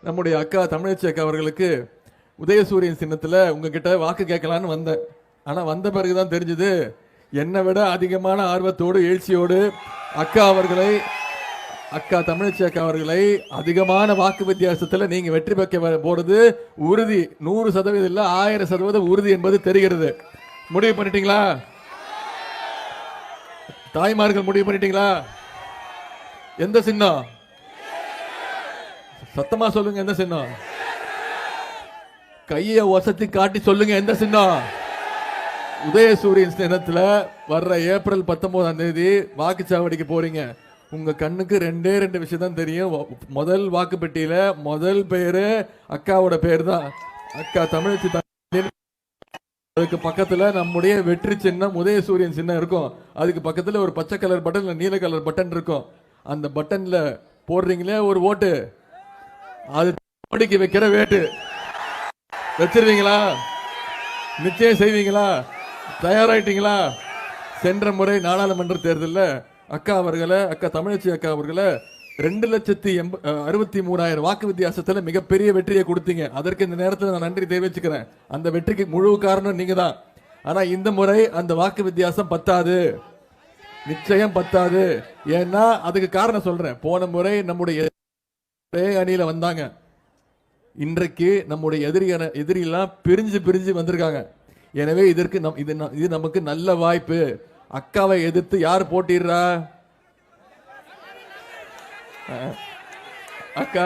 நம்முடைய அக்கா தமிழச்சி அக்கா அவர்களுக்கு உதயசூரியன் சின்னத்தில் உங்ககிட்ட வாக்கு கேட்கலான்னு வந்தேன். ஆனால் வந்த பிறகுதான் தெரிஞ்சது, என்னை விட அதிகமான ஆர்வத்தோடு எழுச்சியோடு அக்கா தமிழச்சி அக்கா அவர்களை அதிகமான வாக்கு வித்தியாசத்தில் நீங்க வெற்றி பெற்க போறது உறுதி. 100% இல்ல 1000% உறுதி என்பது தெரிகிறது. முடிவு பண்ணிட்டீங்களா? தாய்மார்கள் முடிவு பண்ணிட்டீங்களா? எந்த சின்னம்? சத்தமா சொல்லுங்க. எந்த சின்னம்? கையை வசதி காட்டி சொல்லுங்க. எந்த சின்னம்? உதயசூரியன் சின்னத்துல வர்ற ஏப்ரல் 19ஆம் தேதி வாக்குச்சாவடிக்கு போறீங்க. உங்க கண்ணுக்கு ரெண்டே விஷயம் தான் தெரியும். முதல் வாக்குப்பெட்டியில முதல் பேரு அக்காவோட பேர் தான், அக்கா தமிழச்சி. அதுக்கு பக்கத்துல நம்முடைய வெற்றி சின்னம் உதயசூரியன் சின்னம் இருக்கும். அதுக்கு பக்கத்துல ஒரு பச்சை கலர் பட்டன், நீல கலர் பட்டன் இருக்கும். அந்த பட்டன்ல போடுறீங்களே ஒரு ஓட்டு, அது மோடிக்கு வைக்கிற வேட்டு. வச்சிருவீங்களா? நிச்சயம் செய்வீங்களா? தயாராயிட்டீங்களா? சென்ற முறை நாடாளுமன்ற தேர்தலில் அக்கா தமிழச்சி அக்கா அவர்களை 2,63,000 வாக்கு வித்தியாசத்தில் மிகப்பெரிய வெற்றியை கொடுத்தீங்க. அதற்கு இந்த நேரத்தில் நான் நன்றி தெரிவிச்சுக்கிறேன். அந்த வெற்றிக்கு முழு காரணம் நீங்க தான். ஆனா இந்த முறை அந்த வாக்கு வித்தியாசம் பத்தாது, நிச்சயம் பத்தாது. ஏன்னா அதுக்கு காரணம் சொல்றேன். போன முறை நம்முடைய அணியில வந்தாங்க, இன்றைக்கு நம்முடைய எதிரியெல்லாம் பிரிஞ்சு வந்திருக்காங்க. எனவே இதற்கு இது நமக்கு நல்ல வாய்ப்பு. அக்காவை எதிர்த்து யார் போட்டிடுறா? அக்கா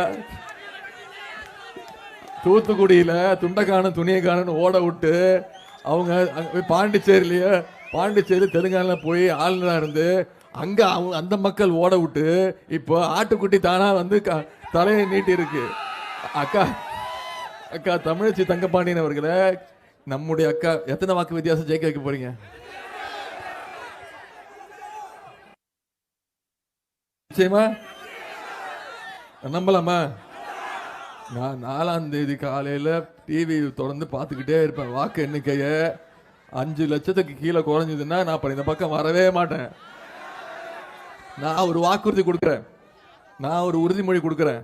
தூத்துக்குடியில துண்டக்கான துணியக்கானு ஓட விட்டு அவங்க பாண்டிச்சேரி தெலுங்கானா போய் ஆளுநரா இருந்து அங்க அந்த மக்கள் ஓட விட்டு இப்போ ஆட்டுக்குட்டி தானா வந்து தலையை நீட்டி இருக்கு. அக்கா தமிழச்சி தங்கப்பாண்டியன் அவர்களை நம்முடைய அக்கா எத்தனை வாக்கு வித்தியாசம் ஜெயிக்க வைக்க போறீங்க? நிச்சயமா நம்பலாமா? நான் 4ஆம் தேதி காலையில டிவி தொடர்ந்து பார்த்துக்கிட்டே இருப்பேன். வாக்கு எண்ணிக்கைய 5 லட்சத்துக்கு கீழே குறைஞ்சதுன்னா நான் இந்த பக்கம் வரவே மாட்டேன். நான் ஒரு வாக்குறுதி கொடுக்கிறேன், நான் ஒரு உறுதிமொழி கொடுக்கிறேன்.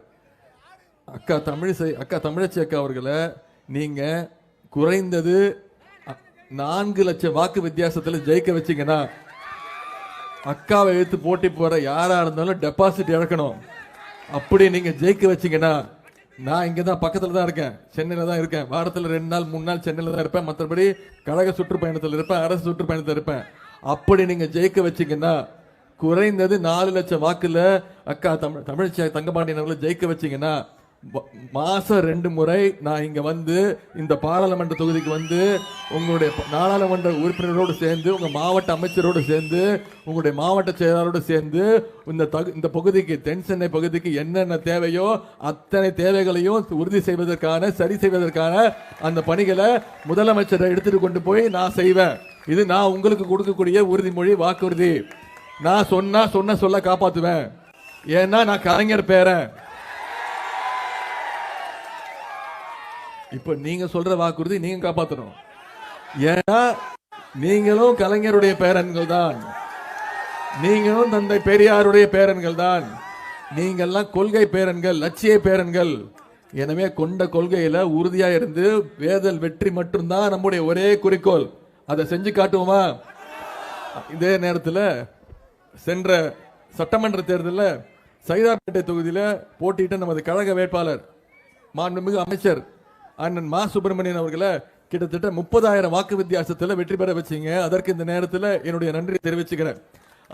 அக்கா தமிழச்சி அக்கா அவர்களை நீங்க குறைந்தது 4 லட்சம் வாக்கு வித்தியாசத்தில் ஜெயிக்க வச்சீங்கன்னா, அக்காவை எடுத்து போட்டி போற யாரா இருந்தாலும் டெபாசிட் இழக்கணும். அப்படி நீங்க ஜெயிக்க வச்சீங்கன்னா, நான் இங்க தான் பக்கத்துல தான் இருக்கேன், சென்னையில தான் இருக்கேன். வாரத்தில் 2 நாள் 3 நாள் சென்னையில தான் இருப்பேன். மற்றபடி கழக சுற்றுப்பயணத்தில் இருப்பேன், அரசு சுற்றுப்பயணத்தில் இருப்பேன். அப்படி நீங்க ஜெயிக்க வச்சீங்கன்னா, குறைந்தது 4 லட்சம் வாக்குல அக்கா தமிழச்சி தங்கபாண்டியன் அவர்களை ஜெயிக்க வச்சீங்கன்னா, மாசம் 2 முறை நான் இங்க வந்து இந்த பாராளுமன்ற தொகுதிக்கு வந்து உங்களுடைய நாடாளுமன்ற உறுப்பினரோடு சேர்ந்து, உங்க மாவட்ட அமைச்சரோடு சேர்ந்து, உங்களுடைய மாவட்ட செயலாளரோடு சேர்ந்து இந்த பகுதிக்கு, தென் சென்னை பகுதிக்கு என்னென்ன தேவையோ அத்தனை தேவைகளையும் உறுதி செய்வதற்கான, சரி செய்வதற்கான அந்த பணிகளை முதலமைச்சரை எடுத்துட்டு கொண்டு போய் நான் செய்வேன். இது நான் உங்களுக்கு கொடுக்கக்கூடிய உறுதிமொழி, வாக்குறுதி. நான் சொன்ன சொல்ல காப்பாத்துவேன். ஏன்னா நான் கலைஞர் பேரன். இப்ப நீங்க சொல்ற வாக்குறுதி நீங்க காப்பாற்றணும். ஏன்னா நீங்களும் கலைஞருடைய பேரன்கள் தான், நீங்களும் தந்தை பெரியாருடைய பேரன்கள் தான். நீங்கள்லாம் கொள்கை பேரன்கள், லட்சிய பேரன்கள். எனவே கொண்ட கொள்கையில உறுதியா இருந்து வேதல் வெற்றி மட்டும்தான் நம்முடைய ஒரே குறிக்கோள். அதை செஞ்சு காட்டுவோமா? இதே நேரத்தில் சென்ற சட்டமன்ற தேர்தலில் சைதாப்பேட்டை தொகுதியில் போட்டியிட்ட நமது கழக வேட்பாளர் மாண்புமிகு அமைச்சர் அண்ணன் மா சுப்பிரமணியன் அவர்களை கிட்டத்தட்ட 30,000 வாக்கு வித்தியாசத்தில் வெற்றி பெற வச்சீங்க. அதற்கு இந்த நேரத்தில் என்னுடைய நன்றி தெரிவிச்சுக்கிறேன்.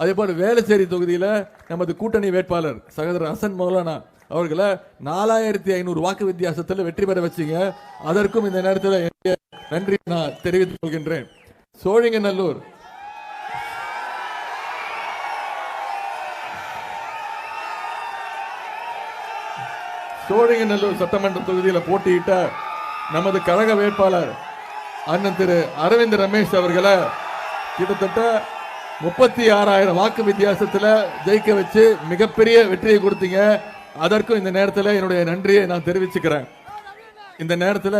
அதே போல வேளச்சேரி தொகுதியில் நமது கூட்டணி வேட்பாளர் சகோதரர் ஹசன் மௌலானா அவர்களை 4,500 வாக்கு வித்தியாசத்தில் வெற்றி பெற வச்சீங்க. அதற்கும் இந்த நேரத்தில் நன்றி நான் தெரிவித்துக் கொள்கின்றேன். சோழிங்கநல்லூர் சட்டமன்ற தொகுதியில் போட்டியிட்ட நமது கழக வேட்பாளர் அண்ணன் திரு அரவிந்த் ரமேஷ் அவர்களை கிட்டத்தட்ட 36,000 வாக்கு வித்தியாசத்தில் ஜெயிக்க வச்சு மிகப்பெரிய வெற்றியை கொடுத்தீங்க. அதற்கும் இந்த நேரத்தில் என்னுடைய நன்றியை நான் தெரிவிச்சுக்கிறேன். இந்த நேரத்தில்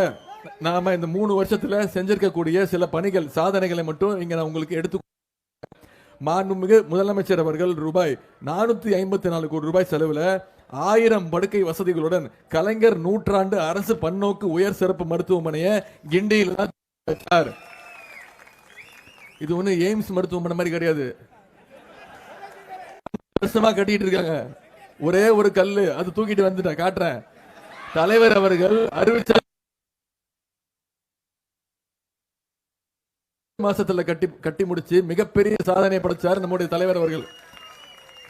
நாம இந்த 3 வருஷத்துல செஞ்சிருக்கக்கூடிய சில பணிகள், சாதனைகளை மட்டும் இங்க நான் உங்களுக்கு எடுத்து, மாண்புமிகு முதலமைச்சர் அவர்கள் ரூபாய் 454 கோடி ரூபாய் செலவுல 1000 படுக்கை வசதிகளுடன் கலைஞர் நூற்றாண்டு அரசு பன்னோக்கு உயர் சிறப்பு மருத்துவமனையை கிண்டியில் வச்சார். இது ஒண்ணு எய்ம்ஸ் மருத்துவமனை மாதிரி கிடையாது, வருஷமா கட்டிட்டு இருக்காங்க. ஒரே ஒரு கல்லு அது தூக்கிட்டு வந்துட்டேன், காட்டுறேன். தலைவர் அவர்கள் அறிவிச்ச மாசத்துல கட்டி முடிச்சு மிகப்பெரிய சாதனை படைச்சார் நம்முடைய தலைவர் அவர்கள்.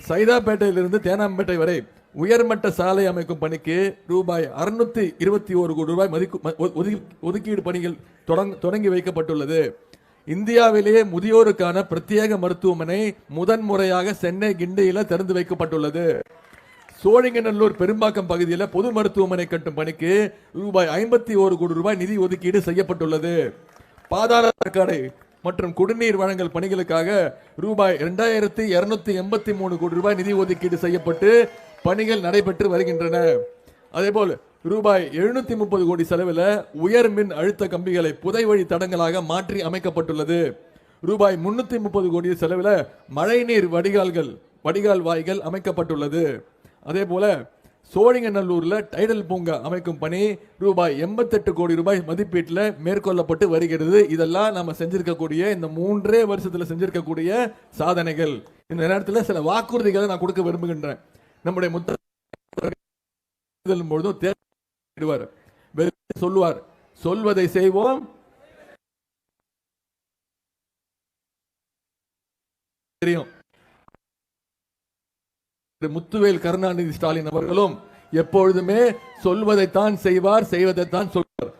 சைதாப்பேட்டையிலிருந்து தேனாம்பேட்டை வரை உயர்மட்ட சாலை அமைக்கும் பணிக்கு ரூபாய் 621 கோடி ரூபாய் ஒதுக்கீடு பணிகள் தொடங்கி வைக்கப்பட்டுள்ளது. இந்தியாவிலேயே முதியோருக்கான பிரத்யேக மருத்துவமனை முதன்முறையாக சென்னை கிண்டியில திறந்து வைக்கப்பட்டுள்ளது. சோழிங்கநல்லூர் பெரும்பாக்கம் பகுதியில் பொது மருத்துவமனை கட்டும் பணிக்கு ரூபாய் 51 கோடி ரூபாய் நிதி ஒதுக்கீடு செய்யப்பட்டுள்ளது. பாதாள சாக்கடை மற்றும் குடிநீர் வழங்கல் பணிகளுக்காக ரூபாய் 2283 கோடி ரூபாய் நிதி ஒதுக்கீடு செய்யப்பட்டு பணிகள் நடைபெற்று வருகின்றன. அதேபோல் ரூபாய் 730 கோடி செலவில் உயர் மின் அழுத்த கம்பிகளை புதை வழி தடங்களாக மாற்றி அமைக்கப்பட்டுள்ளது. ரூபாய் 330 கோடி செலவில் மழைநீர் வடிகால் வாய்கள் அமைக்கப்பட்டுள்ளது. அதே போல சோழிங்கநல்லூர்ல டைடல் பூங்கா அமைக்கும் பணி ரூபாய் 88 கோடி ரூபாய் மதிப்பீட்டில் மேற்கொள்ளப்பட்டு வருகிறது. இதெல்லாம் நம்ம செஞ்சிருக்கக்கூடிய இந்த 3 வருஷத்துல செஞ்சிருக்கக்கூடிய சாதனைகள். இந்த நேரத்தில் சில வாக்குறுதிகளை நான் கொடுக்க விரும்புகின்றேன். நம்முடைய பொழுதும் சொல்லுவார், சொல்வதை செய்வோம், தெரியும். முத்துவேல் கருணாநிதி ஸ்டாலின் அவர்களும் எப்பொழுதுமே சொல்வதைத்தான் செய்வார், செய்வதைத்தான் சொல்வார்.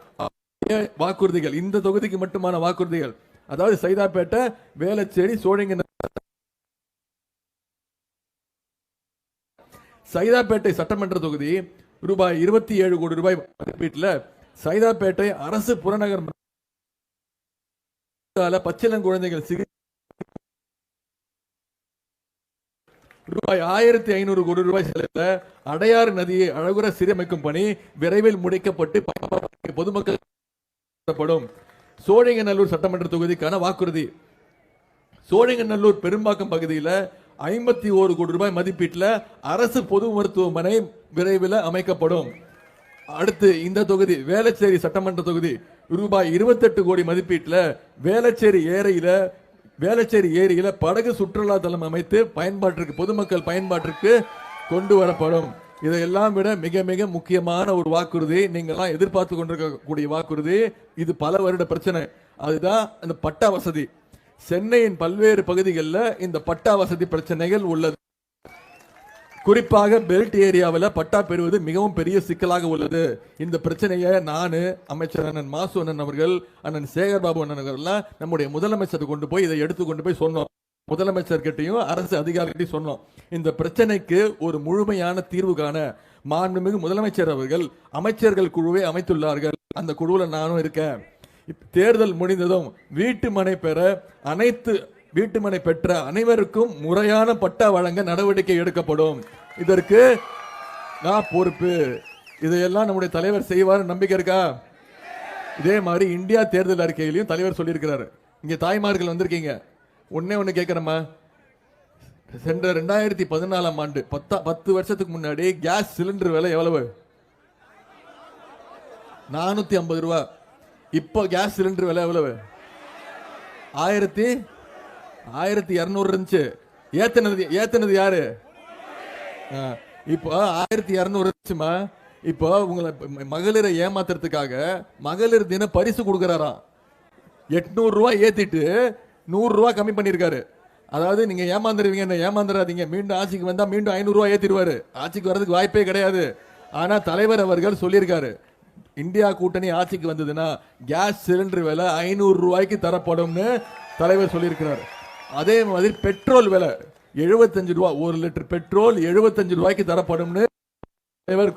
வாக்குறுதிகள் இந்த தொகுதிக்கு மட்டுமான வாக்குறுதிகள். அதாவது சைதாப்பேட்டை, வேளச்சேரி, சோழிங்கநல்லூர். சைதாப்பேட்டை சட்டமன்ற தொகுதி ரூபாய் 27 கோடி ரூபாய் மதிப்பீட்டில் சைதாப்பேட்டை அரசு புறநகர் பச்சிளங்குழந்தைகள் சிகிச்சை ரூபாய் 1500 கோடி ரூபாய் செலவில் அடையாறு நதியை அழகுற சீரமைக்கும் பணி விரைவில் முடிக்கப்பட்டு பொதுமக்கள். சோழிங்கநல்லூர் சட்டமன்ற தொகுதிக்கான வாக்குறுதி. சோழிங்கநல்லூர் பெரும்பாக்கம் பகுதியில் 51 கோடி ரூபாய் மதிப்பீட்டில் அரசு பொது மருத்துவமனை விரைவில் அமைக்கப்படும். அடுத்து இந்த தொகுதி வேளச்சேரி சட்டமன்ற தொகுதி ரூபாய் 28 கோடி மதிப்பீட்டில் வேளச்சேரி ஏரியில படகு சுற்றுலா தளம் அமைத்து பயன்பாட்டிற்கு பொதுமக்கள் பயன்பாட்டிற்கு கொண்டு வரப்படும். இதையெல்லாம் விட மிக மிக முக்கியமான ஒரு வாக்குறுதி, நீங்கள்லாம் எதிர்பார்த்து கொண்டிருக்கக்கூடிய வாக்குறுதி, இது பல வருட பிரச்சனை. அதுதான் இந்த பட்டா வசதி. சென்னையின் பல்வேறு பகுதிகளில் இந்த பட்டா வசதி பிரச்சனைகள் உள்ளது. குறிப்பாக பெல்ட் ஏரியாவில் பட்டா பெறுவது மிகவும் பெரிய சிக்கலாக உள்ளது. இந்த பிரச்சனையை நான், அமைச்சர் அண்ணன் மாசு அண்ணன் அவர்கள், அண்ணன் சேகர்பாபு அண்ணன் அவர்கள்லாம் நம்முடைய முதலமைச்சர் கொண்டு போய் இதை எடுத்து கொண்டு போய் சொன்னோம். முதலமைச்சர்கிட்டையும் அரசு அதிகாரிகிட்டையும் சொன்னோம். இந்த பிரச்சனைக்கு ஒரு முழுமையான தீர்வு காண மாண்புமிகு முதலமைச்சர் அவர்கள் அமைச்சர்கள் குழுவை அமைத்துள்ளார்கள். அந்த குழுவில் நானும் இருக்கேன். தேர்தல் முடிந்ததும் வீட்டுமனை பெற்ற அனைவருக்கும் முறையான பட்டா வழங்க நடவடிக்கை எடுக்கப்படும். இதற்கு நான் பொறுப்பு. இதையெல்லாம் நம்முடைய தலைவர் செய்வார் நம்பிக்கை இருக்கா? இதே மாதிரி இந்தியா தேர்தல் அறிக்கையிலையும் தலைவர் சொல்லியிருக்கிறார். இங்க தாய்மார்கள் வந்திருக்கீங்க, ஒன்னு கேட்கிறேம்மா. சென்ற 2014ஆம் ஆண்டு 10 வருஷத்துக்கு முன்னாடி கேஸ் சிலிண்டர் விலை எவ்வளவு? 450 ரூபாய். இப்போ கேஸ் சிலிண்டர் விலை எவ்வளவு? 1200 இருந்துச்சு. ஏத்தனது யாரு? இப்போ 1200 இருந்துச்சுமா. இப்போ உங்களை மகளிரை ஏமாத்துறதுக்காக மகளிர் தின பரிசு கொடுக்கிறாராம். 800 ரூபாய் ஏத்திட்டு 100 ரூபாய் கம்மி பண்ணிருக்காரு. அதாவது நீங்க ஏமாந்துருவீங்க, ஏமாந்துடாதீங்க. மீண்டும் ஆட்சிக்கு வந்தா மீண்டும் 500 ரூபாய் ஏத்திடுவாரு. ஆட்சிக்கு வர்றதுக்கு வாய்ப்பே கிடையாது. ஆனா தலைவர் அவர்கள் சொல்லியிருக்காரு, இந்தியா கூட்டணி ஆட்சிக்கு வந்ததுன்னா கேஸ் சிலிண்டர் விலை 500 ரூபாய்க்கு தரப்படும்னு தலைவர் சொல்லியிருக்கிறார். அதே மாதிரி பெட்ரோல் விலை 75 ரூபாய், 1 லிட்டர் பெட்ரோல் 75 ரூபாய்க்கு தரப்படும்னு தலைவர்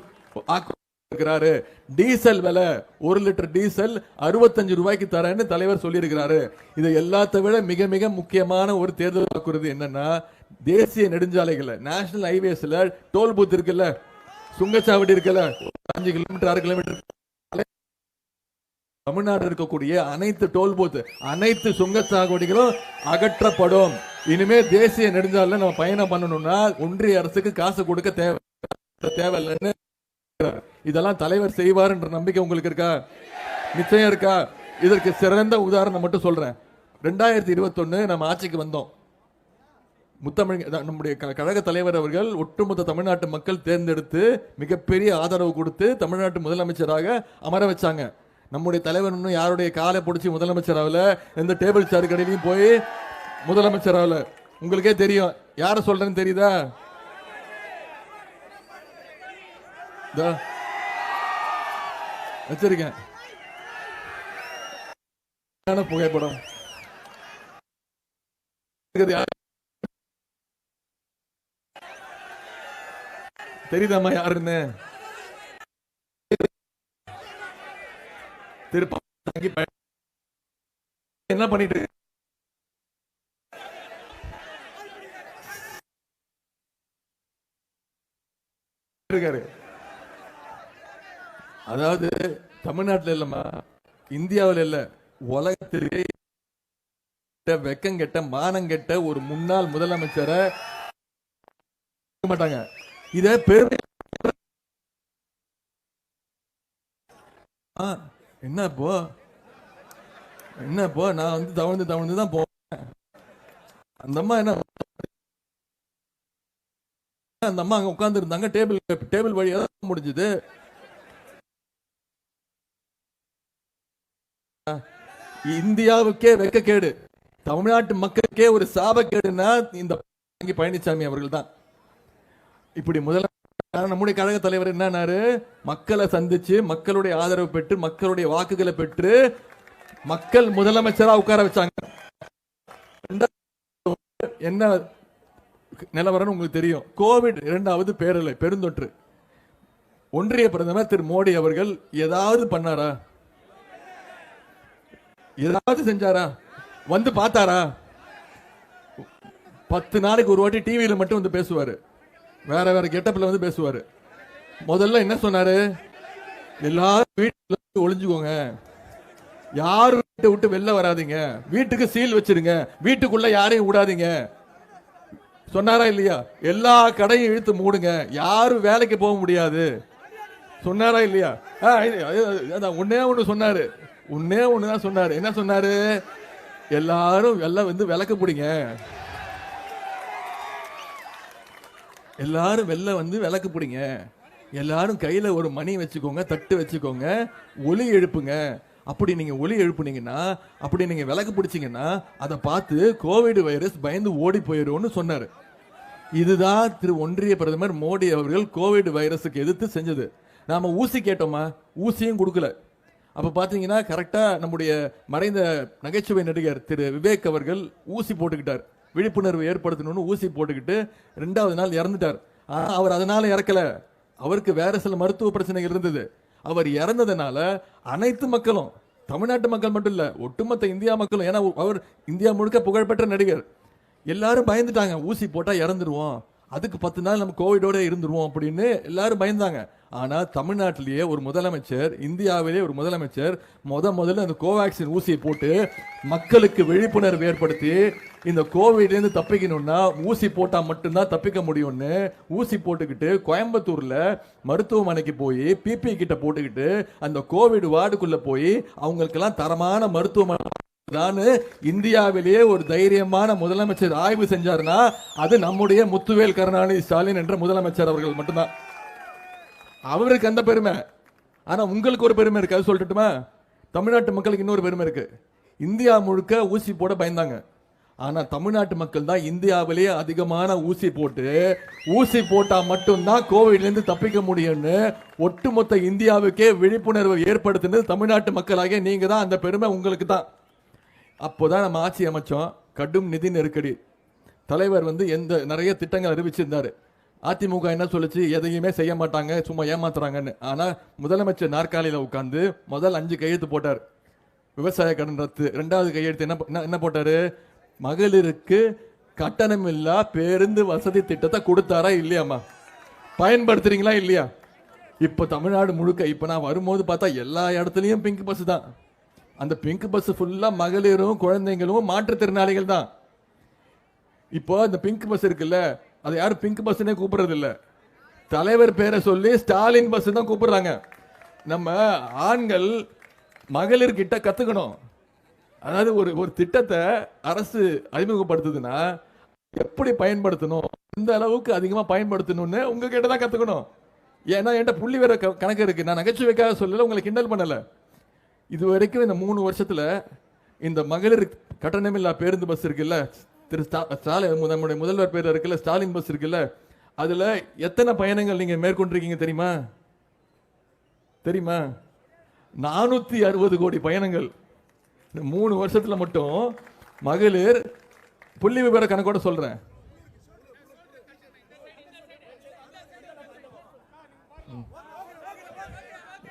இருக்கிறாரு. டீசல் விலை 1 லிட்டர் டீசல் 65 ரூபாய்க்கு தரேன்னு தலைவர் சொல்லியிருக்கிறாரு. இதை எல்லாத்த விட மிக மிக முக்கியமான ஒரு தேர்தல் வாக்குறுதி என்னன்னா, தேசிய நெடுஞ்சாலைகள் நேஷனல் ஹைவேஸ்ல டோல் பூத் இருக்குல்ல, சுங்கச்சாவடி இருக்குல்ல, 5 கிலோமீட்டர் 6 கிலோமீட்டர் தமிழ்நாடு இருக்கக்கூடிய அனைத்து டோல் பூத், அனைத்து சுங்கச்சாவடிகளும் அகற்றப்படும். இனிமே தேசிய நெடுஞ்சாலையில நம்ம பயணம் பண்ணணும்னா ஒன்றிய அரசுக்கு காசு கொடுக்க தேவை. தேவையில்லைன்னு இதெல்லாம் தலைவர் செய்வார் என்ற நம்பிக்கை உங்களுக்கு இருக்கா? நிச்சயம் இருக்கா? இதற்கு சிறந்த உதாரணம் மட்டும் சொல்றேன். 2021 நம்ம ஆட்சிக்கு வந்தோம். முத்தமிழ் நம்முடைய கழக தலைவர் அவர்கள் ஒட்டுமொத்த தமிழ்நாட்டு மக்கள் தேர்ந்தெடுத்து மிகப்பெரிய ஆதரவு கொடுத்து தமிழ்நாட்டு முதலமைச்சராக அமர வச்சாங்க. நம்முடைய தலைவர் இன்னும் யாருடைய காலை பிடிச்சி முதலமைச்சராகல, எந்த டேபிள் சேர் கடையிலையும் போய் முதலமைச்சராகல. உங்களுக்கே தெரியும் யார சொல்றேன்னு தெரியுதா? வச்சிருக்கேன் புகைப்படம். தெரியுதாம்மா யாருன்னு? என்ன பண்ணிட்டு இருக்காரு? அதாவது தமிழ்நாட்டில் இல்லம்மா, இந்தியாவில் இல்ல, உலகத்திலே வெக்கங்கெட்ட மானங்கெட்ட ஒரு முன்னாள் முதலமைச்சரை மாட்டாங்க. இத பெருமை என்ன இப்போ நான் வந்து தவழ்ந்து தான் போவேன். அந்த அம்மா என்ன, அந்த அம்மா அங்க உட்கார்ந்து இருந்தாங்க, டேபிள் வழியா தான் முடிஞ்சது. இந்தியாவுக்கே வெக்கக்கேடு, தமிழ்நாட்டு மக்களுக்கே ஒரு சாபக்கேடுன்னா இந்த பழனிசாமி அவர்கள் தான். இப்படி நம்முடைய கழக தலைவர் என்னன்னாரு, மக்களை சந்திச்சு மக்களுடைய ஆதரவு பெற்று மக்களுடைய வாக்குகளை பெற்று மக்கள் முதலமைச்சரா உட்கார வச்சாங்க. என்ன நிலவரம் உங்களுக்கு தெரியும். கோவிட் 2வது பேரலை பெருந்தொற்று. ஒன்றிய பிரதமர் திரு மோடி அவர்கள் ஏதாவது பண்ணாரா? ஏதாவது செஞ்சாரா? வந்து பார்த்தாரா? 10 நாளைக்கு ஒரு வாட்டி டிவியில மட்டும் வந்து பேசுவாரு, வேற கெட்டப்ல வந்து பேசுவாரு. முதல்ல என்ன சொன்னாரு? எல்லாரும் வீட்டுல ஒளிஞ்சுக்கோங்க, யாரும் வீட்டை விட்டு வெளில வராதீங்க, வீட்டுக்கு சீல் வச்சிருங்க, வீட்டுக்குள்ள யாரையும் விடாதீங்க சொன்னாரா இல்லையா? எல்லா கடையும் இழுத்து மூடுங்க, யாரும் வேலைக்கு போக முடியாது சொன்னாரா இல்லையா? ஒன்னே ஒண்ணு சொன்னாரு, ஒன்னே ஒண்ணுதான் சொன்னாரு. என்ன சொன்னாரு? எல்லாரும் வந்து விளக்கு பிடிங்க, எல்லாரும் வெளில வந்து விளக்கு பிடிங்க, எல்லாரும் கையில ஒரு மணி வச்சுக்கோங்க, தட்டு வச்சுக்கோங்க, ஒலி எழுப்புங்க. அப்படி நீங்க ஒலி எழுப்புனீங்கன்னா, அப்படி நீங்க விளக்கு பிடிச்சீங்கன்னா அதை பார்த்து கோவிட் வைரஸ் பயந்து ஓடி போயிடும்னு சொன்னாரு. இதுதான் திரு ஒன்றிய பிரதமர் மோடி அவர்கள் கோவிட் வைரஸுக்கு எதிர்த்து செஞ்சது. நாம ஊசி கேட்டோமா? ஊசியும் கொடுக்கல. அப்ப பாத்தீங்கன்னா கரெக்டா நம்முடைய மறைந்த நகைச்சுவை நடிகர் திரு விவேக் அவர்கள் ஊசி போட்டுக்கிட்டார், விழிப்புணர்வு ஏற்படுத்தணும்னு ஊசி போட்டுக்கிட்டு 2வது நாள் இறந்துட்டார். ஆனா அவர் அதனால இறக்கல, அவருக்கு வேற சில மருத்துவ பிரச்சனைகள் இருந்தது. அவர் இறந்ததுனால அனைத்து மக்களும், தமிழ்நாட்டு மக்கள் மட்டும் இல்ல, ஒட்டுமொத்த இந்தியா மக்களும், ஏன்னா அவர் இந்தியா முழுக்க புகழ்பெற்ற நடிகர், எல்லாரும் பயந்துட்டாங்க. ஊசி போட்டா இறந்துருவோம், அதுக்கு 10 நாள் நம்ம கோவிடோட இருந்துருவோம் அப்படின்னு எல்லாரும் பயந்தாங்க. ஆனா தமிழ்நாட்டிலேயே ஒரு முதலமைச்சர், இந்தியாவிலேயே ஒரு முதலமைச்சர் முதல்ல அந்த கோவேக்சின் ஊசியை போட்டு மக்களுக்கு விழிப்புணர்வு ஏற்படுத்தி இந்த கோவிட்ல இருந்து தப்பிக்கணும்னா ஊசி போட்டா மட்டும்தான் தப்பிக்க முடியும்னு ஊசி போட்டுக்கிட்டு கோயம்புத்தூர்ல மருத்துவமனைக்கு போய் பிபி கிட்ட போட்டுக்கிட்டு அந்த கோவிட் வார்டுக்குள்ள போய் அவங்களுக்கெல்லாம் தரமான மருத்துவமனை இந்தியாவிலேயே ஒரு தைரியமான முதலமைச்சர் ஆய்வு செஞ்சார்னா அது நம்முடைய முத்துவேல் கருணாநிதி ஸ்டாலின் என்ற முதலமைச்சர் அவர்கள் மட்டும்தான். அவருக்கு அந்த பெருமை. ஆனா உங்களுக்கு ஒரு பெருமை இருக்கு, அது சொல்லட்டுமா? தமிழ்நாட்டு மக்களுக்கு இன்னொரு பெருமை இருக்கு. இந்தியா முழுக்க ஊசி போட பயந்தாங்க, ஆனா தமிழ்நாட்டு மக்கள் தான் இந்தியாவிலேயே அதிகமான ஊசி போட்டு, ஊசி போட்டா மட்டும்தான் கோவிட்ல இருந்து தப்பிக்க முடியும்னு ஒட்டுமொத்த இந்தியாவுக்கே விழிப்புணர்வு ஏற்படுத்தினது தமிழ்நாட்டு மக்களாகிய நீங்க தான். அந்த பெருமை உங்களுக்கு தான். அப்போதான் நம்ம ஆட்சி அமைச்சோம். கடும் நிதி நெருக்கடி, தலைவர் வந்து நிறைய திட்டங்கள் அறிவிச்சிருந்தாரு. அதிமுக என்ன சொல்லுச்சு? எதையுமே செய்ய மாட்டாங்க, சும்மா ஏமாத்துறாங்கன்னு. ஆனா முதலமைச்சர் நாற்காலியில உட்கார்ந்து முதல் 5 கையெழுத்து போட்டார். விவசாய கடன் ரத்து. 2வது கையெழுத்து என்ன போட்டாரு? மகளிருக்கு கட்டணம் இல்லா பேருந்து வசதி திட்டத்தை கொடுத்தாரா இல்லையாமா? பயன்படுத்துறீங்களா இல்லையா? இப்ப தமிழ்நாடு முழுக்க இப்ப நான் வரும்போது பார்த்தா எல்லா இடத்துலயும் பிங்க் பஸ் தான். அந்த பிங்க் பஸ் ஃபுல்லா மகளிரும் குழந்தைங்களும் மாற்றுத்திறனாளிகள் தான். இப்போ அந்த பிங்க் பஸ் இருக்குல்ல, அதை யாரும் பிங்க் பஸ்னே கூப்பிடுறது இல்ல, தலைவர் பேரை சொல்லி ஸ்டாலின் பஸ் தான் கூப்பிடுறாங்க. நம்ம ஆண்கள் மகளிர் கிட்ட கத்துக்கணும். அதாவது ஒரு திட்டத்தை அரசு அறிமுகப்படுத்துதுன்னா எப்படி பயன்படுத்தணும், இந்த அளவுக்கு அதிகமா பயன்படுத்தணும்னு உங்ககிட்ட தான் கத்துக்கணும். ஏன்னா என்கிட்ட புள்ளி வேற கணக்கு இருக்கு. நான் நகைச்சுவைக்காக சொல்லல, உங்களை கிண்டல் பண்ணல. இது வரைக்கும் இந்த 3 வருஷத்துல இந்த மகளிர் கட்டணமில்லா பேருந்து பஸ் இருக்குல்ல, திரு ஸ்டாலின் நம்முடைய முதல்வர் பேர் இருக்குல்ல, ஸ்டாலின் பஸ் இருக்குல்ல, அதுல எத்தனை பயணங்கள் நீங்க மேற்கொண்டிருக்கீங்க தெரியுமா? 460 கோடி பயணங்கள். 3 வருஷத்துல மட்டும் மகளிர், புள்ளி விவர கணக்கோட சொல்றேன்.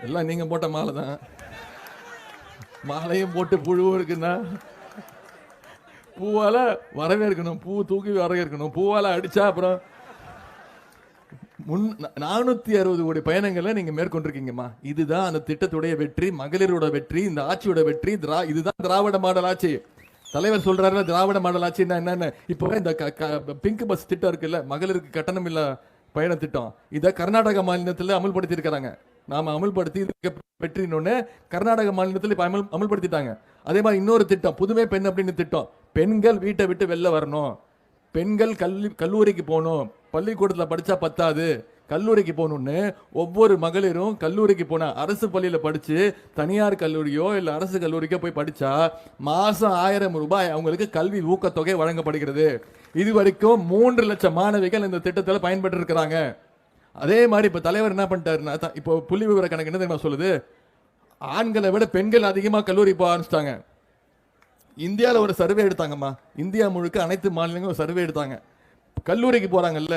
எல்லாம் நீங்க போட்ட மாலை தான். மாலையும் போட்டு புழு இருக்குன்னா பூவால வரவேற்கணும், பூ தூக்கி வரவேற்கணும். பூவால அடிச்சா அப்புறம் 460 கோடி பயணங்களை நீங்க மேற்கொண்டிருக்கீங்கம்மா. இதுதான் அந்த திட்டத்துடைய வெற்றி, மகளிரோட வெற்றி, இந்த ஆட்சியோட வெற்றி. இதுதான் திராவிட மாடல் ஆட்சி. தலைவர் சொல்றாரு திராவிட மாடல் ஆட்சின்னா என்னன்னு. இப்போ இந்த பிங்க் பஸ் திட்டம் இருக்குல்ல, மகளிருக்கு கட்டணம் இல்ல பயண திட்டம், இதை கர்நாடக மாநிலத்தில் அமல்படுத்தி இருக்கிறாங்க. நாம அமல்படுத்தி வெற்றினோன்னு கர்நாடக மாநிலத்தில் இப்ப அமல்படுத்திட்டாங்க. அதே மாதிரி இன்னொரு திட்டம், புதுமை பெண் அப்படின்னு திட்டம். பெண்கள் வீட்டை விட்டு வெளில வரணும், பெண்கள் கல்லூரிக்கு போகணும், பள்ளிக்கூடத்தில் படிச்சா பத்தாது, கல்லூரிக்கு போகணும்னு ஒவ்வொரு மகளிரும் கல்லூரிக்கு போனா, அரசு பள்ளியில படிச்சு தனியார் கல்லூரியோ இல்ல அரசு கல்லூரிக்கோ போய் படிச்சா மாசம் 1000 ரூபாய் அவங்களுக்கு கல்வி ஊக்கத்தொகை வழங்கப்படுகிறது. இது வரைக்கும் 3 லட்சம் மாணவிகள் இந்த திட்டத்தில் பயன்பெற்று இருக்கிறாங்க. அதே மாதிரி இப்ப தலைவர் என்ன பண்ணிட்டாருன்னா, இப்போ புள்ளி விவர கணக்கு என்ன தெரியுமா சொல்லுது, ஆண்களை விட பெண்கள் அதிகமா கல்லூரி போக ஆரம்பிச்சிட்டாங்க. இந்தியாவில் ஒரு சர்வே எடுத்தாங்கம்மா, இந்தியா முழுக்க அனைத்து மாநிலங்களும் ஒரு சர்வே எடுத்தாங்க. கல்லூரிக்கு போறாங்கல்ல,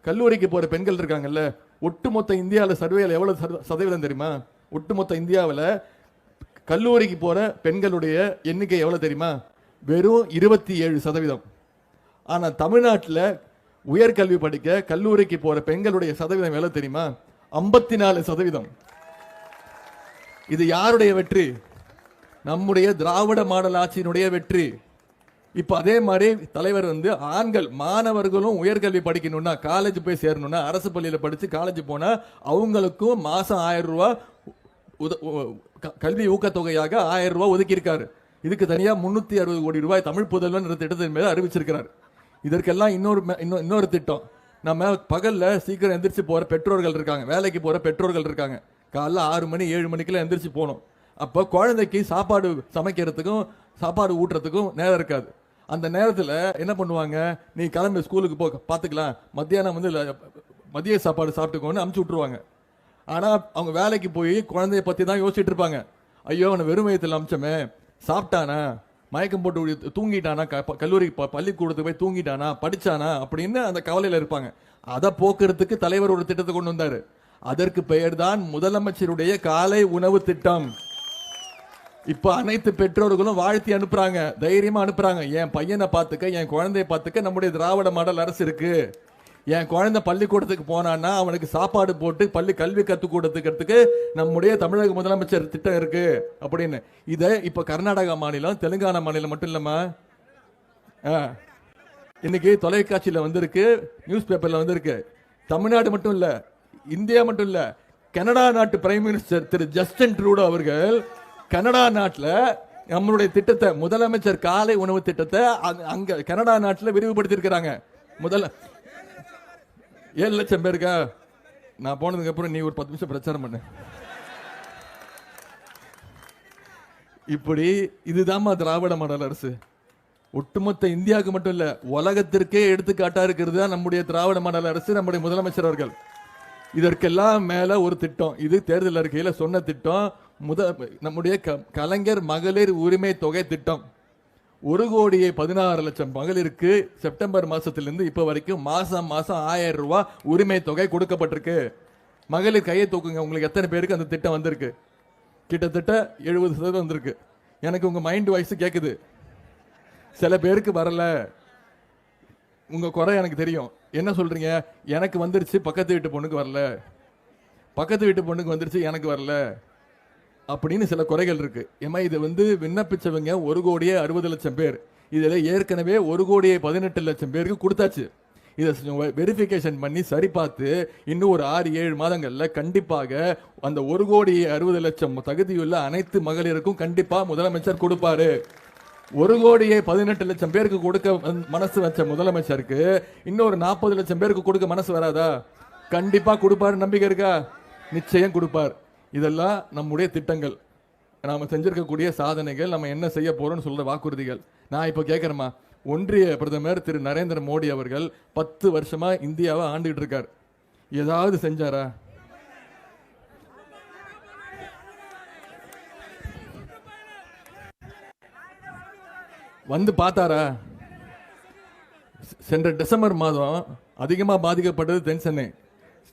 கல்லூரிக்கு போற பெண்கள் இருக்காங்கல்ல, ஒட்டுமொத்த இந்தியாவில் சர்வேல எவ்வளவு சதவீதம் தெரியுமா? ஒட்டுமொத்த இந்தியாவில் கல்லூரிக்கு போற பெண்களுடைய எண்ணிக்கை எவ்வளவு தெரியுமா? வெறும் 27%. ஆனா தமிழ்நாட்டில் உயர்கல்வி படிக்க கல்லூரிக்கு போற பெண்களுடைய சதவீதம் எவ்வளவு தெரியுமா? 54%. இது யாருடைய வெற்றி? நம்முடைய திராவிட மாடல் ஆட்சியினுடைய வெற்றி. இப்ப அதே மாதிரி தலைவர் ஆண்கள் மாணவர்களும் உயர்கல்வி படிக்கணும்னா, காலேஜ் போய் சேரணும்னா, அரசு பள்ளியில படிச்சு காலேஜ் போனா அவங்களுக்கும் மாசம் 1000 ரூபாய் கல்வி ஊக்கத்தொகையாக 1000 ரூபாய் ஒதுக்கி இருக்காரு. இதுக்கு தனியா 360 கோடி ரூபாய் தமிழ் புதல்வன் திட்டத்தின் மேல அறிவிச்சிருக்கிறார். இதற்கெல்லாம் இன்னொரு திட்டம், நம்ம பகல்ல சீக்கிரம் எந்திரிச்சு போற பெற்றோர்கள் இருக்காங்க, வேலைக்கு போற பெற்றோர்கள் இருக்காங்க, காலைல 6 மணி 7 மணிக்கெல்லாம் எந்திரிச்சு போகணும். அப்போ குழந்தைக்கு சாப்பாடு சமைக்கிறதுக்கும் சாப்பாடு ஊட்டுறதுக்கும் நேரம் இருக்காது. அந்த நேரத்தில் என்ன பண்ணுவாங்க, நீ கிளம்பி ஸ்கூலுக்கு போ பார்த்துக்கலாம், மத்தியானம் மதிய சாப்பாடு சாப்பிட்டுக்கோன்னு அமுச்சு விட்டுருவாங்க. ஆனால் அவங்க வேலைக்கு போய் குழந்தைய பற்றி தான் யோசிச்சுட்டு இருப்பாங்க. ஐயோ அவனை வெறும் வயத்தில் அமிச்சமே, சாப்பிட்டானா, மயக்கம் போட்டு தூங்கிட்டானா, கல்லூரி பள்ளிக்கூடத்துக்கு போய் தூங்கிட்டானா, படிச்சானா அப்படின்னு அந்த கவலையில் இருப்பாங்க. அதை போக்குறதுக்கு தலைவர் ஒரு திட்டத்தை கொண்டு வந்தார். அதற்கு பெயர் தான் முதலமைச்சருடைய காலை உணவு திட்டம். இப்ப அனைத்து பெற்றோர்களும் வாழ்த்தி அனுப்புறாங்க, தைரியமா அனுப்புறாங்க. என் பையனை பார்த்துக்க, என் குழந்தைய பார்த்துக்க நம்முடைய திராவிட மாடல் அரசு இருக்கு. என் குழந்தை பள்ளிக்கூடத்துக்கு போனான்னா அவனுக்கு சாப்பாடு போட்டு கல்வி கற்றுக் கொடுத்துக்கிறதுக்கு நம்முடைய தமிழக முதலமைச்சர் திட்டம் இருக்கு அப்படின்னு. இதை இப்ப கர்நாடகா மாநிலம், தெலுங்கானா மாநிலம் மட்டும் இல்லம்மா, இன்னைக்கு தொலைக்காட்சியில வந்திருக்கு, நியூஸ் பேப்பர்ல வந்திருக்கு. தமிழ்நாடு மட்டும் இல்ல, இந்தியா மட்டும் இல்ல, கனடா நாட்டு பிரைம் மினிஸ்டர் திரு ஜஸ்டின் ட்ரூடோ அவர்கள் கனடா நாட்டில் நம்மளுடைய திட்டத்தை, முதலமைச்சர் காலை உணவு திட்டத்தை அங்க கனடா நாட்டில் விரிவுபடுத்தி இருக்கிறாங்க. 7 லட்சம் பேருக்கா? நான் போனதுக்கு அப்புறம் நீ ஒரு 10 நிமிஷம் பிரச்சாரம் பண்ண. இப்படி இதுதான் திராவிட மாடல் அரசு. ஒட்டுமொத்த இந்தியாவுக்கு மட்டும் இல்ல, உலகத்திற்கே எடுத்துக்காட்டா இருக்கிறது தான் நம்முடைய திராவிட மாடல் அரசு, நம்முடைய முதலமைச்சர் அவர்கள். இதற்கெல்லாம் மேல ஒரு திட்டம், இது தேர்தல் அறிக்கையில சொன்ன திட்டம், நம்முடைய கலைஞர் மகளிர் உரிமை தொகை திட்டம். 1,16,00,000 மகளிருக்கு செப்டம்பர் மாசத்திலிருந்து இப்ப வரைக்கும் மாசம் 1000 ரூபாய் உரிமை தொகை கொடுக்கப்பட்டிருக்கு. மகளிர் கையை தூக்குங்க, உங்களுக்கு எத்தனை பேருக்கு அந்த திட்டம் வந்திருக்கு? கிட்டத்தட்ட 70% வந்திருக்கு. எனக்கு உங்க மைண்ட் வாய்ஸ் கேக்குது, சில பேருக்கு வரல. உங்க குறை எனக்கு தெரியும். என்ன சொல்றீங்க? எனக்கு வந்துருச்சு, பக்கத்து வீட்டு பொண்ணுக்கு வரல, பக்கத்து வீட்டு பொண்ணுக்கு வந்துருச்சு, எனக்கு வரல அப்படின்னு சில குறைகள் இருக்கு. ஏமா இது விண்ணப்பிச்சவங்க 1,60,00,000 பேர். இதுல ஏற்கனவே 1,18,00,000 பேருக்கு கொடுத்தாச்சு. இதை வெரிஃபிகேஷன் பண்ணி சரி பார்த்து இன்னும் ஒரு 6-7 மாதங்கள்ல கண்டிப்பாக அந்த 1,60,00,000 தகுதியுள்ள அனைத்து மகளிருக்கும் கண்டிப்பா முதலமைச்சர் கொடுப்பாரு. 1,18,00,000 பேருக்கு கொடுக்க மனசு வச்ச முதலமைச்சருக்கு இன்னொரு 40 லட்சம் பேருக்கு கொடுக்க மனசு வராதா? கண்டிப்பா கொடுப்பாரு. நம்பிக்கை இருக்கா? நிச்சயம் கொடுப்பார். இதெல்லாம் நம்முடைய திட்டங்கள், நாம செஞ்சிருக்கக்கூடிய சாதனைகள், நம்ம என்ன செய்ய போறோம்னு சொல்ற வாக்குறுதிகள். நான் இப்ப கேட்கிறேமா, ஒன்றிய பிரதமர் திரு நரேந்திர மோடி அவர்கள் 10 வருஷமா இந்தியாவை ஆண்டுகிட்டு இருக்கார். ஏதாவது செஞ்சாரா? வந்து பார்த்தாரா? சென்ற டிசம்பர் மாதம் அதிகமாக பாதிக்கப்பட்டது தென்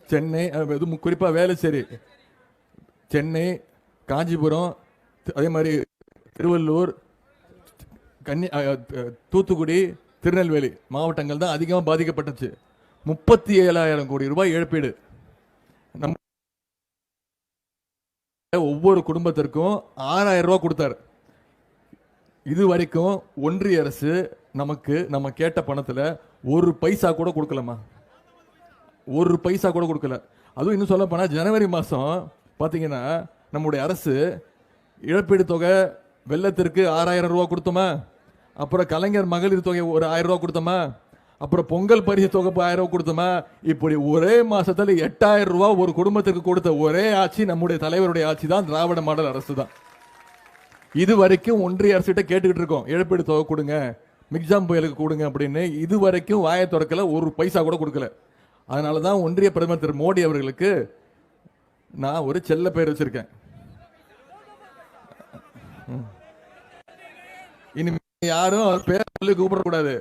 சென்னை, குறிப்பா வேளச்சேரி, சென்னை, காஞ்சிபுரம், அதே மாதிரி திருவள்ளூர், தூத்துக்குடி, திருநெல்வேலி மாவட்டங்கள் தான் அதிகமாக பாதிக்கப்பட்டுச்சு. 37,000 கோடி ரூபாய் இழப்பீடு. நம்ம ஒவ்வொரு குடும்பத்திற்கும் 6,000 ரூபாய் கொடுத்தார். இது வரைக்கும் ஒன்றிய அரசு நமக்கு நம்ம கேட்ட பணத்துல 1 பைசா கூட கொடுக்கலமா, 1 பைசா கூட கொடுக்கல. அதுவும் இன்னும் சொல்ல போனா ஜனவரி மாசம் பாத்தீங்கன்னா நம்முடைய அரசு இழப்பீடு தொகை வெள்ளத்திற்கு 6,000 ரூபாய் கொடுத்தோமா, அப்புறம் கலைஞர் மகளிர் தொகை ஒரு 1,000 ரூபாய் கொடுத்தோமா, அப்புறம் பொங்கல் பரிசு தொகை 1,000 ரூபாய் கொடுத்தோமா. இப்படி ஒரே மாசத்துல 8,000 ரூபாய் ஒரு குடும்பத்திற்கு கொடுத்த ஒரே ஆட்சி நம்முடைய தலைவருடைய ஆட்சி தான், திராவிட மாடல் அரசு தான். இது வரைக்கும் ஒன்றிய அரசு கிட்ட கேட்டுக்கிட்டு இருக்கோம், இழப்பீடு தொகை கொடுங்க, மிக்ஜாம் புயலுக்கு கொடுங்க அப்படின்னு. இது வரைக்கும் வாயை திறக்கல, 1 பைசா கூட கொடுக்கல. அதனாலதான் ஒன்றிய பிரதமர் திரு மோடி அவர்களுக்கு நான் ஒரு செல்ல பெயர் வச்சிருக்கேன். இனிமே யாரும் அவர் பேர் சொல்லி கூப்பிடக்கூடாது.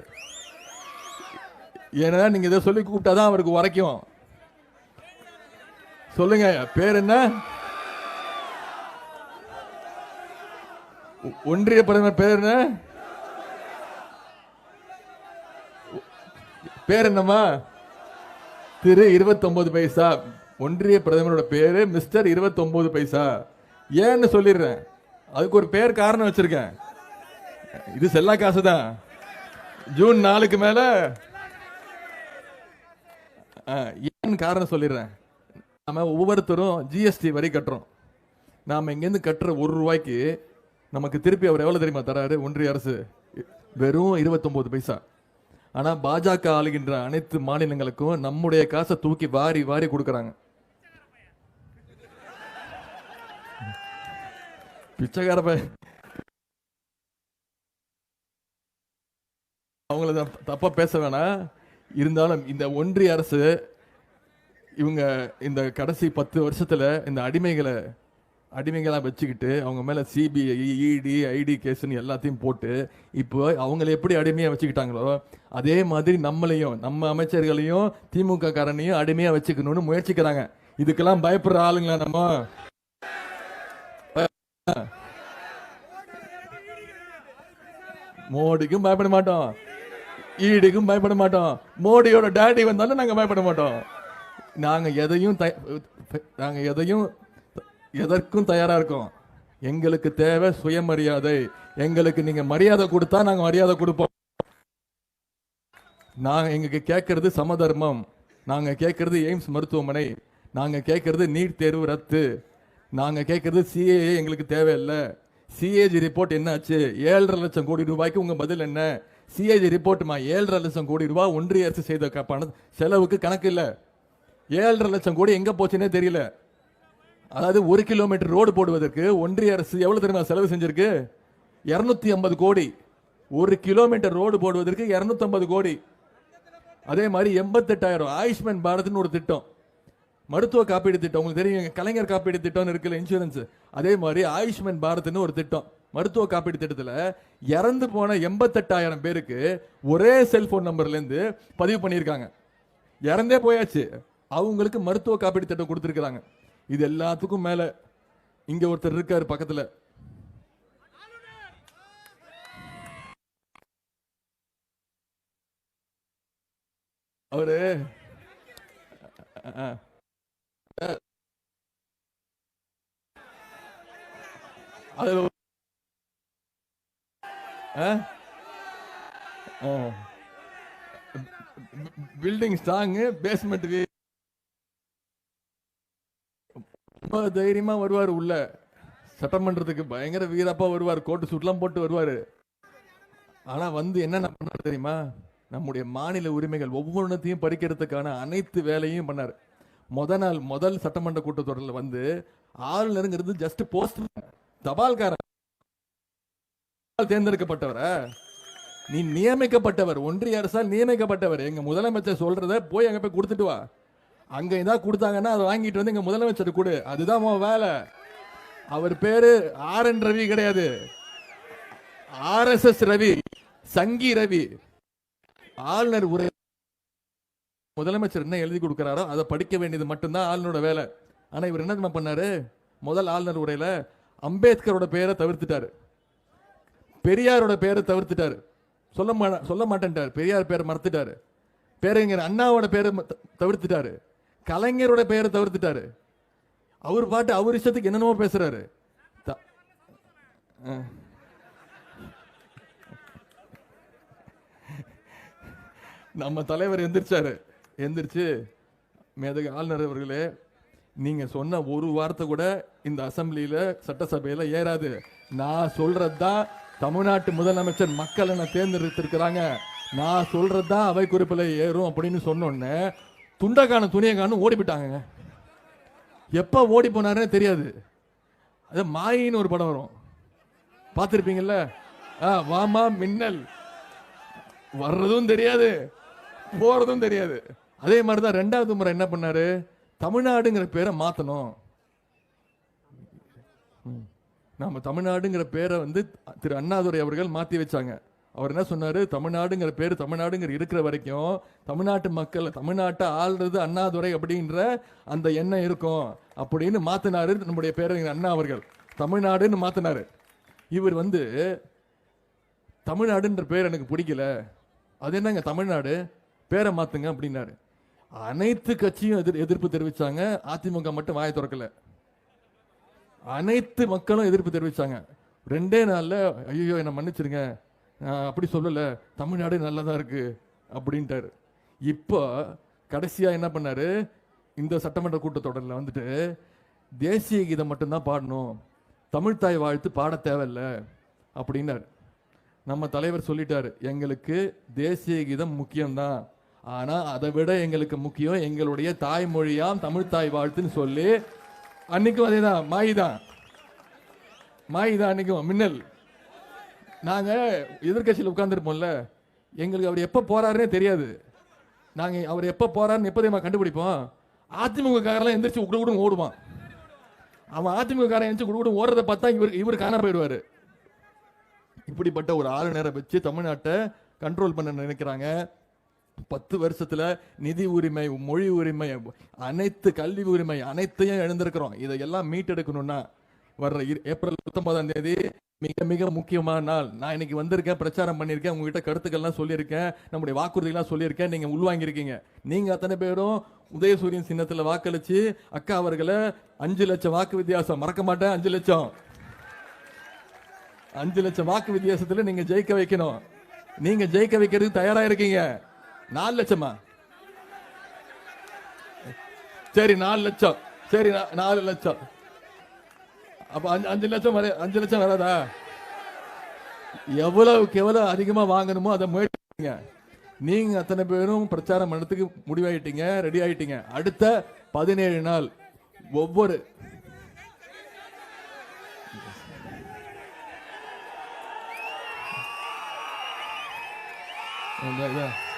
ஏன்னா நீங்க இதை சொல்லி கூப்பிட்டாதான் அவருக்கு உரைக்கும். சொல்லுங்க, பேர் என்ன? ஒன்றிய பிரதமர் பேர் என்ன? பேர் என்னமா? திரு 29 பைசா. ஒன்றிய பிரதமரோட பேரு மிஸ்டர் 29 பைசா. ஏன்னு சொல்லிடுறேன், அதுக்கு ஒரு பேர் காரணம் வச்சிருக்கேன். இது செல்லா காசு தான். ஜூன் 4க்கு மேல ஏன் காரணம் சொல்லிடுறேன். நாம ஒவ்வொருத்தரும் ஜிஎஸ்டி வரி கட்டுறோம். நாம இங்கிருந்து கட்டுற 1 ரூபாய்க்கு நமக்கு திருப்பி அவர் எவ்வளவு தெரியுமா தராரு? ஒன்றிய அரசு வெறும் 29 பைசா. ஆனா பாஜக ஆளுகின்ற அனைத்து மாநிலங்களுக்கும் நம்முடைய காசை தூக்கி வாரி வாரி கொடுக்கறாங்க. பிச்சைக்கார அவங்கள தப்பா பேச வேணாம். இருந்தாலும் இந்த ஒன்றிய அரசு இவங்க இந்த கடைசி 10 வருஷத்துல இந்த அடிமைகளா வச்சுக்கிட்டு அவங்க மேல சிபிஐ, இடி, ஐடி கேஸ்ன்னு எல்லாத்தையும் போட்டு இப்போ அவங்களை எப்படி அடிமையா வச்சுக்கிட்டாங்களோ அதே மாதிரி நம்மளையும் நம்ம அமைச்சர்களையும் திமுக காரனையும் அடிமையா வச்சுக்கணும்னு முயற்சிக்கிறாங்க. இதுக்கெல்லாம் பயப்படுற ஆளுங்களா நம்ம? மோடிக்கும் பயப்பட மாட்டோம், ஈடிக்கும் பயப்பட மாட்டோம். மோடியோட டேடி வந்தாலும் நாங்க பயப்பட மாட்டோம். நாங்க எதையும் எதற்கும் தயாரா இருக்கோம். எங்களுக்கு தேவை சுயமரியாதை. எங்களுக்கு நீங்க மரியாதை கொடுத்தா நாங்க மரியாதை கொடுப்போம். நாங்க எங்களுக்கு கேட்கறது சமதர்மம், நாங்க கேட்கறது எய்ம்ஸ் மருத்துவமனை, நாங்க கேட்கறது நீட் தேர்வு ரத்து, நாங்க கேட்கறது சிஏஏ எங்களுக்கு தேவையில்லை. சிஏஜி ரிப்போர்ட் என்ன ஆச்சு? 7,5 லட்சம் கோடி ரூபாய்க்கு உங்க பதில் என்ன? சிஏஜி ரிப்போர்ட்மா 7,5 லட்சம் கோடி ரூபாய் ஒன்றிய அரசு செய்த செலவுக்கு கணக்கு இல்ல. 7,5 லட்சம் கோடி எங்க போச்சுன்னே தெரியல. அதாவது 1 கிலோமீட்டர் ரோடு போடுவதற்கு ஒன்றிய அரசு எவ்வளவு தெரியுமா செலவு செஞ்சிருக்கு? 250 கோடி. 1 கிலோமீட்டர் ரோடு போடுவதற்கு 250 கோடி. அதே மாதிரி 88,000 ஆயுஷ்மான் பாரத்னு ஒரு திட்டம், மருத்துவ காப்பீடு திட்டம். உங்களுக்கு தெரியும், கலைஞர் காப்பீடு திட்டம் இருக்குல்ல, இன்சூரன்ஸ். அதே மாதிரி ஆயுஷ்மான் பாரத்னு ஒரு திட்டம், மருத்துவ காப்பீடு திட்டத்தில் இறந்து போன 88,000 பேருக்கு ஒரே செல்போன் நம்பர்ல இருந்து பதிவு பண்ணியிருக்காங்க. இறந்தே போயாச்சு, அவங்களுக்கு மருத்துவ காப்பீடு திட்டம் கொடுத்திருக்காங்க. இது எல்லாத்துக்கும் மேல இங்க ஒருத்தர் இருக்காரு பக்கத்துல, அவரு அதுல பில்டிங் ஸ்ட்ராங், பேஸ்மெண்ட் ரொம்ப தைரியமா வருவார் உள்ள. சட்டமன்றத்துக்கு பயங்கர வீரப்பா வருவார், கோட்டு சூட்லாம் போட்டு வருவார். ஆனா வந்து என்ன பண்ணாரு தெரியுமா? நம்முடைய மாநில உரிமைகள் ஒவ்வொன்றத்தையும் பறிக்கிறதுக்கான அனைத்து வேலையும் பண்ணார். முதல் சட்டமன்ற கூட்டத்தொடரில் வந்து ஆளுநருங்கிறது ஜஸ்ட் போஸ்ட், தபால்காரன். தேர்ந்தெடுக்கப்பட்டவர, நீ நியமிக்கப்பட்டவர், ஒன்றிய அரசால் நியமிக்கப்பட்டவர். எங்க முதலமைச்சர் சொல்றத போய் அங்க போய் கொடுத்துட்டு வா. அங்க ஏதாவது கொடுத்தாங்கன்னா அதை வாங்கிட்டு வந்து எங்க முதலமைச்சர் கொடு. அதுதான் வேலை. அவர் பேரு RN ரவி கிடையாது, RSS ரவி, சங்கி ரவி. ஆளுநர் உரை முதலமைச்சர் என்ன எழுதி கொடுக்கிறாரோ அதை படிக்க வேண்டியது மட்டும்தான் ஆளுநரோட வேலை. ஆனா இவர் என்ன பண்ணாரு? முதல் ஆளுநர் உரையில அம்பேத்கரோட பெயரை தவிர்த்துட்டாரு, பெரியாரோட பெயரை தவிர்த்துட்டாரு, சொல்ல மாட்டேன்ட்டார். பெரியார் பேரை மறந்துட்டாரு, பேரறிஞர் அண்ணாவோட பேரை தவிர்த்துட்டாரு, கலைஞரோட பெயரை தவிர்த்துட்டாரு. அவர் பாட்டு அவர் இஷ்டத்துக்கு என்னென்னமோ பேசுறாரு. நம்ம தலைவர் எந்திரிச்சு மேதகு ஆளுநர் அவர்களே, நீங்க சொன்ன ஒரு வார்த்தை கூட இந்த அசம்பிளியில சட்டசபையில ஏறாது. நான் சொல்றதுதான் தமிழ்நாட்டு முதலமைச்சர் மக்கள் என்ன தேர்ந்தெடுத்திருக்கிறாங்க, நான் சொல்றதுதான் அவை குறிப்பில் ஏறும் அப்படின்னு சொன்னோன்னே துண்டக்கான துணியக்கான ஓடி போயிட்டாங்க. எப்ப ஓடி போனாருன்னு தெரியாது. அது மாயின்னு ஒரு படம் வரும், பார்த்துருப்பீங்கல்ல? வாமா மின்னல், வர்றதும் தெரியாது போறதும் தெரியாது. அதே மாதிரிதான் ரெண்டாவது முறை என்ன பண்ணாரு? தமிழ்நாடுங்கிற பேரை மாத்தணும். நாம தமிழ்நாடுங்கிற பேரை வந்து திரு அண்ணாதுரை அவர்கள் மாத்தி வச்சாங்க. அவர் என்ன சொன்னாரு? தமிழ்நாடுங்கிற பேரு, தமிழ்நாடுங்கிற இருக்கிற வரைக்கும் தமிழ்நாட்டு மக்கள், தமிழ்நாட்டை ஆள்றது அண்ணாதுரை அப்படின்ற அந்த எண்ணம் இருக்கும் அப்படின்னு மாத்தினாரு நம்முடைய பேரறிஞர் அண்ணா அவர்கள். தமிழ்நாடுன்னு மாத்தினாரு. இவர் வந்து தமிழ்நாடுன்ற பேர் எனக்கு பிடிக்கல, அது என்னங்க தமிழ்நாடு, பேரை மாத்துங்க அப்படின்னாரு. அனைத்து கட்சியும் எதிர்ப்பு தெரிவிச்சாங்க. அதிமுக மட்டும் வாயை திறக்கல. அனைத்து மக்களும் எதிர்ப்பு தெரிவிச்சாங்க. 2 நாள்ல ஐயோ என்ன மன்னிச்சிருங்க, அப்படி சொல்லல, தமிழ்நாடு நல்லதா இருக்கு அப்படின்ட்டாரு. இப்போ கடைசியா என்ன பண்ணாரு? இந்த சட்டமன்ற கூட்டத்தொடரில் வந்துட்டு தேசிய கீதம் மட்டும்தான் பாடணும், தமிழ்தாய் வாழ்த்து பாட தேவையில்லை அப்படின்னாரு. நம்ம தலைவர் சொல்லிட்டாரு, எங்களுக்கு தேசிய கீதம் முக்கியம்தான், ஆனா அதை விட எங்களுக்கு முக்கியம் எங்களுடைய தாய்மொழியாம் தமிழ்தாய் வாழ்த்துன்னு சொல்லி, அன்னைக்கும் அதேதான் மாயிதான் அன்னைக்கும் மின்னல். நாங்க எதிர்கட்சியில் உட்கார்ந்துருப்போம்ல, எங்களுக்கு அவர் எப்ப போறாருன்னே தெரியாது. நாங்க அவர் எப்ப போறாருன்னு எப்போதையுமா கண்டுபிடிப்போம்? அதிமுக காரெல்லாம் எந்திரிச்சு கூட ஓடுவான். அவன் அதிமுக காரன் எந்திரிச்சு கூட ஓடுறதை பார்த்தா இவர் காண போயிடுவாரு. இப்படிப்பட்ட ஒரு ஆளுநரை வச்சு தமிழ்நாட்டை கண்ட்ரோல் பண்ண நினைக்கிறாங்க. 10 வருஷத்துல நிதி உரிமை, மொழி உரிமை, அனைத்து கல்வி உரிமை அனைத்தையும் இழந்திருக்கிறோம். இதையெல்லாம் மீட்டெடுக்கணும்னா வர்ற ஏப்ரல் 19ஆம் தேதி மிக மிக முக்கியமான நாள். நான் இன்னைக்கு வந்திருக்கேன், பிரச்சாரம் பண்ணியிருக்கேன், உங்ககிட்ட கருத்துக்கள்லாம் சொல்லியிருக்கேன், நம்முடைய வாக்குறுதிகள்லாம் சொல்லியிருக்கேன், நீங்க உள்வாங்கியிருக்கீங்க. நீங்க அத்தனை பேரும் உதயசூரியன் சின்னத்தில் வாக்களிச்சு அக்கா அவர்களை 5 லட்சம் வாக்கு வித்தியாசம், மறக்க மாட்டேன், 5 லட்சம் 5 லட்சம் வாக்கு வித்தியாசத்துல நீங்க ஜெயிக்க வைக்கணும். நீங்க ஜெயிக்க வைக்கிறதுக்கு தயாரா இருக்கீங்க. 4 லட்சமா? சரி 4 லட்சம், சரி 4 லட்சம். அப்ப 5 லட்சம் 5 லட்சம் வராதா? எவ்வளவுக்கு எவ்வளவு அதிகமா வாங்கணுமோ அதை முயற்சிங்க. நீங்க அத்தனை பேரும் பிரச்சாரம் பண்ணதுக்கு முடிவாயிட்டீங்க, ரெடி ஆயிட்டீங்க. அடுத்த 17 நாள் ஒவ்வொரு And